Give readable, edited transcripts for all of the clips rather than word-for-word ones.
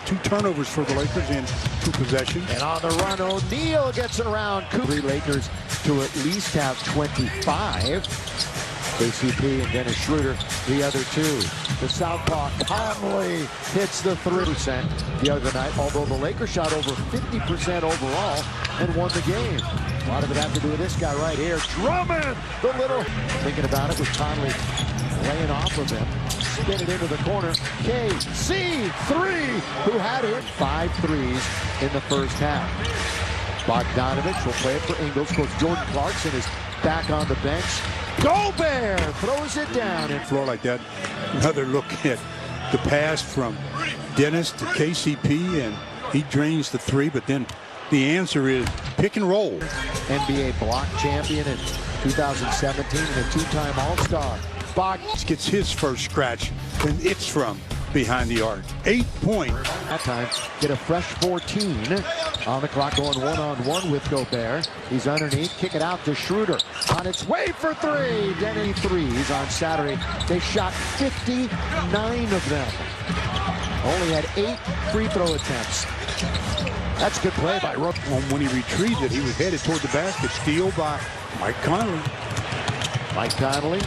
2 turnovers for the Lakers in 2 possessions. And on the run, O'Neal gets it around. Three Lakers to at least have 25. KCP and Dennis Schroeder, the other 2. The southpaw Conley hits the 3% the other night, although the Lakers shot over 50% overall and won the game. A lot of it had to do with this guy right here, Drummond, the little. Thinking about it with Conley laying off of him. Spin it into the corner. KC3, who had hit 5 threes in the first half. Bogdanovich will play it for Ingles. Of course, Jordan Clarkson is back on the bench. Gobert throws it down. And floor like that. Another look at the pass from Dennis to KCP, and he drains the 3, but then the answer is pick and roll. NBA block champion in 2017 and a 2-time All-Star. Bogdanovich gets his first scratch, and it's from behind the arc. 8 point. That time, get a fresh 14 on the clock, going one-on-one with Gobert. He's underneath, kick it out to Schroeder. On its way for 3. Denny threes on Saturday. They shot 59 of them. Only had 8 free throw attempts. That's good play by Rook. When he retrieved it, he was headed toward the basket. Steal by Mike Conley. Mike Conley.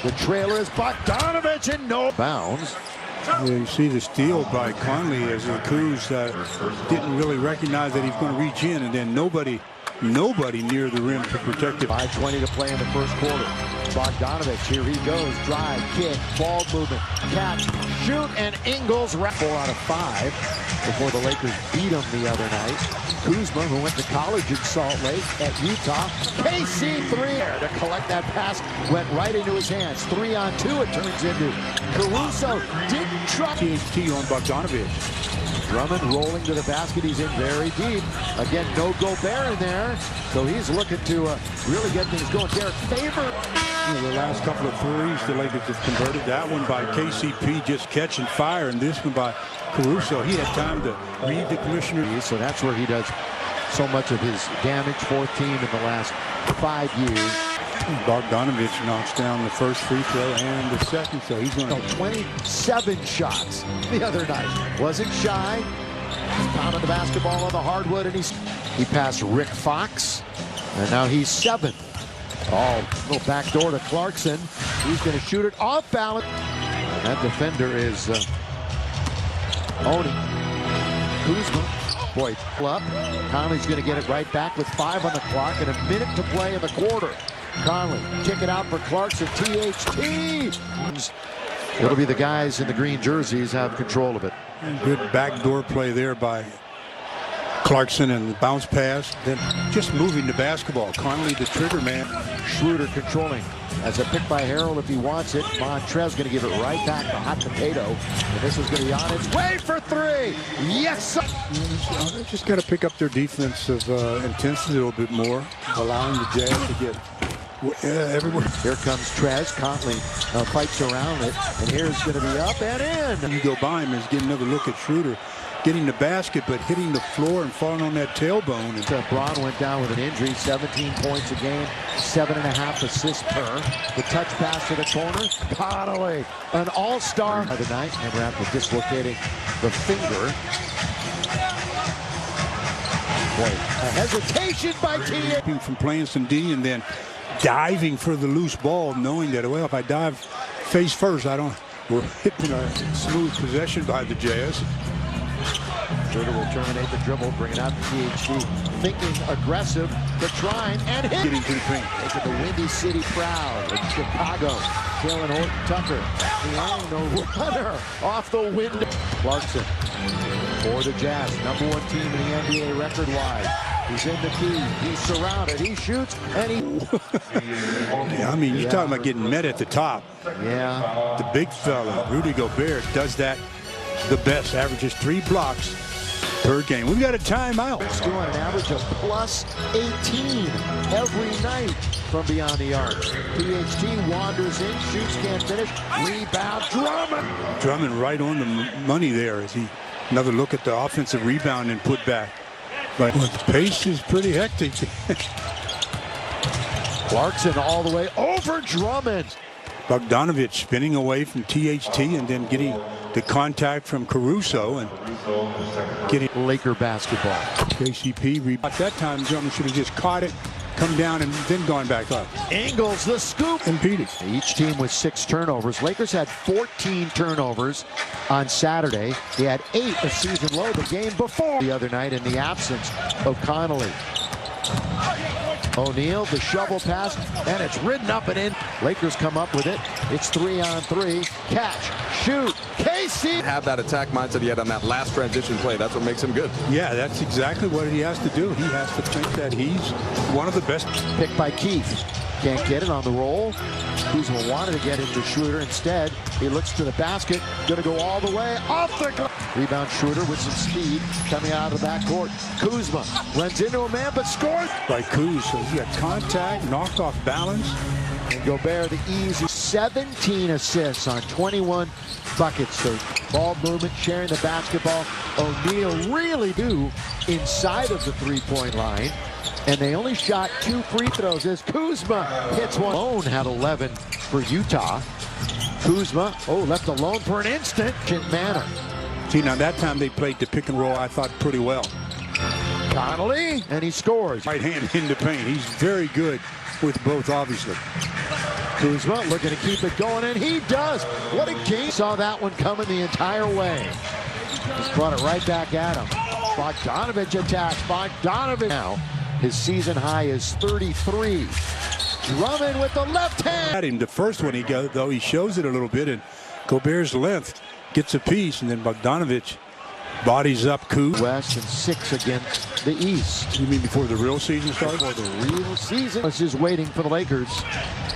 The trailer is Bogdanovich and no bounds. Yeah, you see the steal by Conley as the Cruz didn't really recognize that he's going to reach in, and then nobody near the rim to protect it. 5:20 to play in the first quarter. Bogdanovich, here he goes. Drive, kick, ball movement, catch, shoot, and Ingles. 4 out of 5 before the Lakers beat him the other night. Kuzma, who went to college in Salt Lake at Utah. KC3 to collect that pass, went right into his hands. 3-on-2 it turns into. Caruso didn't try. THT on Bogdanovich. Drummond rolling to the basket. He's in very deep. Again, no Gobert in there. So he's looking to really get things going. Derek Favors. The last couple of threes the Lakers have converted. That one by KCP just catching fire, and this one by Caruso. He had time to read the commissioner. So that's where he does so much of his damage. 4th team in the last 5 years. Bogdanovich knocks down the first free throw and the second, so he's going to 27 shots the other night. Wasn't shy. Pounded the basketball on the hardwood, and he passed Rick Fox, and now he's 7th. Oh, little backdoor to Clarkson. He's going to shoot it off balance. And that defender is Oni. Kuzma. Boy, up. Conley's going to get it right back with 5 on the clock and a minute to play in the quarter. Conley, kick it out for Clarkson. THT. It'll be the guys in the green jerseys have control of it. Good backdoor play there by Clarkson, and the bounce pass, then just moving the basketball. Conley, the trigger man. Schroeder controlling. As a pick by Harrell if he wants it. Montrez going to give it right back to Hot Potato. And this is going to be on its way for 3. Yes, sir. They just got to pick up their defensive intensity a little bit more, allowing the Jazz to get everywhere. Here comes Trez. Conley fights around it. And here's going to be up and in. You go by him is getting another look at Schroeder. Getting the basket, but hitting the floor and falling on that tailbone. And Braun went down with an injury. 17 points a game, 7.5 assists per. The touch pass to the corner. Conley, an all-star the night. Never after dislocating the finger. Boy, a hesitation by T. From playing some D and then diving for the loose ball, knowing that, well, if I dive face first, we're hitting a smooth possession by the Jazz. Schroeder will terminate the dribble, bring it out to THT. Thinking aggressive, the trying, and hit. Getting to the paint. Making the Windy City proud. It's Chicago. Jalen Horton-Tucker. The runner off the window. Clarkson for the Jazz. #1 team in the NBA record-wise. He's in the key. He's surrounded. He shoots, and he... Yeah, I mean, you're talking about getting met at the top. Yeah. The big fella, Rudy Gobert, does that the best. Averages 3 blocks per game. We've got a timeout. It's doing an average of plus 18 every night from beyond the arc. THT wanders in, shoots, can't finish. Rebound, Drummond. Drummond right on the money there. As he another look at the offensive rebound and put back. But the pace is pretty hectic. Clarkson all the way over Drummond. Bogdanovich spinning away from THT and then getting the contact from Caruso and getting Laker basketball. KCP. At that time, Drummond should have just caught it, come down, and then gone back up. Ingles, the scoop. Impeded. Each team with 6 turnovers. Lakers had 14 turnovers on Saturday. They had 8 a season low the game before the other night in the absence of Connolly. O'Neal, the shovel pass, and it's ridden up and in. Lakers come up with it. It's 3-on-3. Catch, shoot, KC. Have that attack mindset he had on that last transition play. That's what makes him good. Yeah, that's exactly what he has to do. He has to think that he's one of the best. Picked by Keith. Can't get it on the roll. Kuzma wanted to get into Schroeder. Instead, he looks to the basket. Going to go all the way off the glass. Rebound Schroeder with some speed coming out of the backcourt. Kuzma runs into a man but scores. By Kuz, so he got contact, knocked off balance. And Gobert the easy 17 assists on 21 buckets. So ball movement, sharing the basketball. O'Neal really do inside of the three-point line. And they only shot 2 free throws as Kuzma hits one. Alone had 11 for Utah. Kuzma, left alone for an instant. Manner. See, now that time they played the pick and roll, I thought, pretty well. Connolly, and he scores. Right hand in the paint. He's very good with both, obviously. Kuzma looking to keep it going, and he does. What a game. Saw that one coming the entire way. Just brought it right back at him. Bogdanovich attacks. Bogdanovich now. His season high is 33. Drummond with the left hand. At him, the first one he got, though, he shows it a little bit, and Gobert's length gets a piece, and then Bogdanovich bodies up Kuz. West and 6 against the East. You mean before the real season started? Before the real season. This is waiting for the Lakers.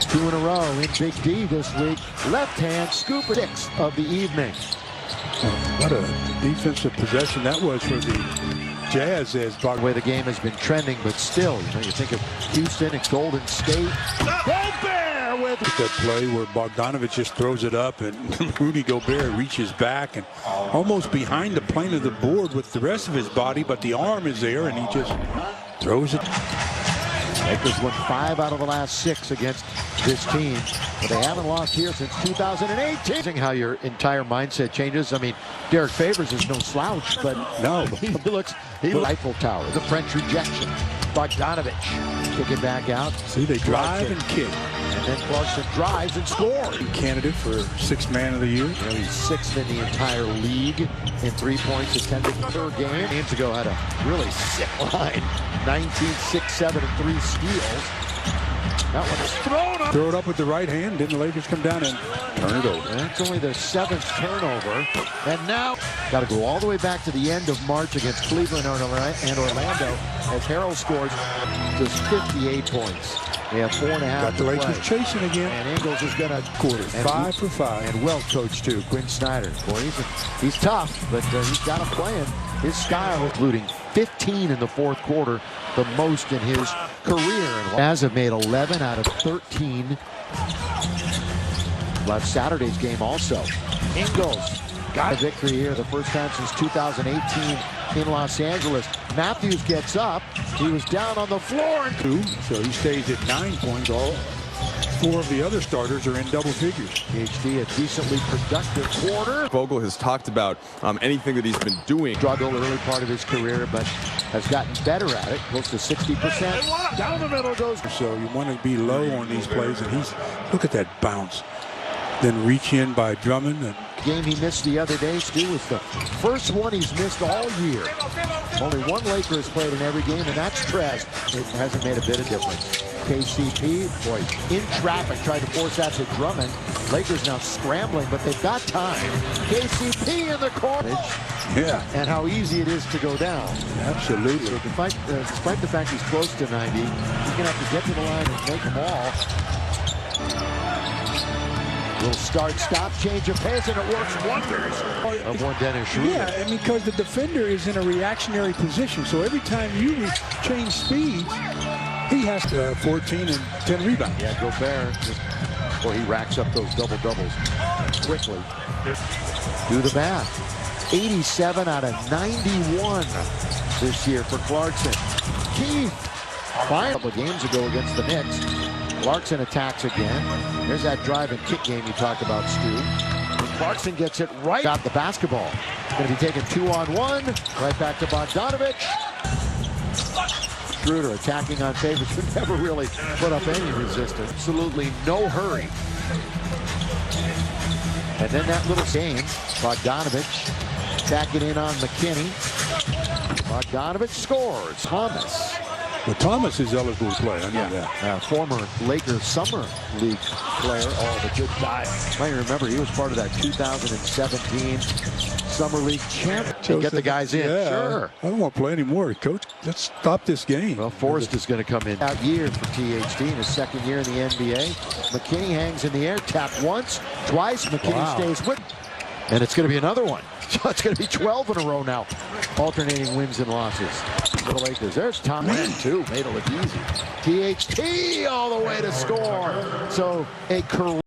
2 in a row in Big D this week. Left hand scoop 6 of the evening. What a defensive possession that was for the Jazz. As The way the game has been trending, but still, you think of Houston and Golden State. Gobert with that play where Bogdanovich just throws it up and Rudy Gobert reaches back and almost behind the plane of the board with the rest of his body, but the arm is there and he just throws it. Lakers won 5 out of the last 6 against this team, but they haven't lost here since 2018. Amazing how your entire mindset changes. I mean, Derek Favors is no slouch, but No. he looks Eiffel Tower, the French rejection. Bogdanovich kick it back out. See, they drive and kick. And then Clarkson drives and scores. Candidate for 6th man of the year. He's 6th in the entire league in 3 points attempted per game. Games ago had a really sick line. 19, 6, 7, and 3 steals. That one is thrown up. Throw it up with the right hand. Didn't the Lakers come down and turn it over? That's only their 7th turnover. And now, got to go all the way back to the end of March against Cleveland and Orlando as Harrell scores just 58 points. They have 4.5 Got the Lakers chasing again. And Ingles is going to Quarters, 5 for 5. And well coached too, Quinn Snyder. Boy, he's tough, but he's got a plan. His style, including 15 in the 4th quarter, the most in his career. And Jazz have made 11 out of 13. Last Saturday's game also. Ingles got a victory here, the first time since 2018 in Los Angeles. Matthews gets up. He was down on the floor. So he stays at 9 points. All 4 of the other starters are in double figures. PhD, a decently productive quarter. Vogel has talked about anything that he's been doing. Struggled early part of his career, but has gotten better at it. Close to 60%. Down the middle goes. So you want to be low on these plays, and look at that bounce. Then reach in by Drummond. And game he missed the other day, Stu, was the first one he's missed all year. Only one Laker has played in every game, and that's Trez. It hasn't made a bit of difference. KCP, boy, in traffic, tried to force that to Drummond. Lakers now scrambling, but they've got time. KCP in the corner. yeah, And how easy it is to go down. absolutely. So despite the fact he's close to 90, he's going to have to get to the line and make them all. Little start-stop, change of pace, and it works wonders. Of one Dennis Schroeder. Yeah, and because the defender is in a reactionary position, so every time you change speeds, he has to 14 and 10 rebounds. Yeah, Gobert, he racks up those double-doubles quickly. Do the math. 87 out of 91 this year for Clarkson. Keith, a couple of games ago against the Knicks. Clarkson attacks again. There's that drive and kick game you talked about, Stu. Clarkson gets it right. Got the basketball. Going to be taken 2-on-1. Right back to Bogdanovich. Schroeder attacking on favorites who never really put up any resistance. Absolutely no hurry. And then that little game, Bogdanovich tacking in on McKinney. Bogdanovich scores. Thomas. But Thomas is eligible to play. I know that. Former Lakers Summer League player. Oh, the good guy. Might remember he was part of that 2017 Summer League champ. To get the guys in. Yeah, Sure. I don't want to play anymore, Coach. Let's stop this game. Well, Forrest is going to come in. Out year for THT in his second year in the NBA. McKinney hangs in the air, tapped once, twice. McKinney stays with. And it's going to be another one. So it's going to be 12 in a row now. Alternating wins and losses for the Lakers. There's Tom Mann, too. Made it look easy. THT all the way to score. So a career.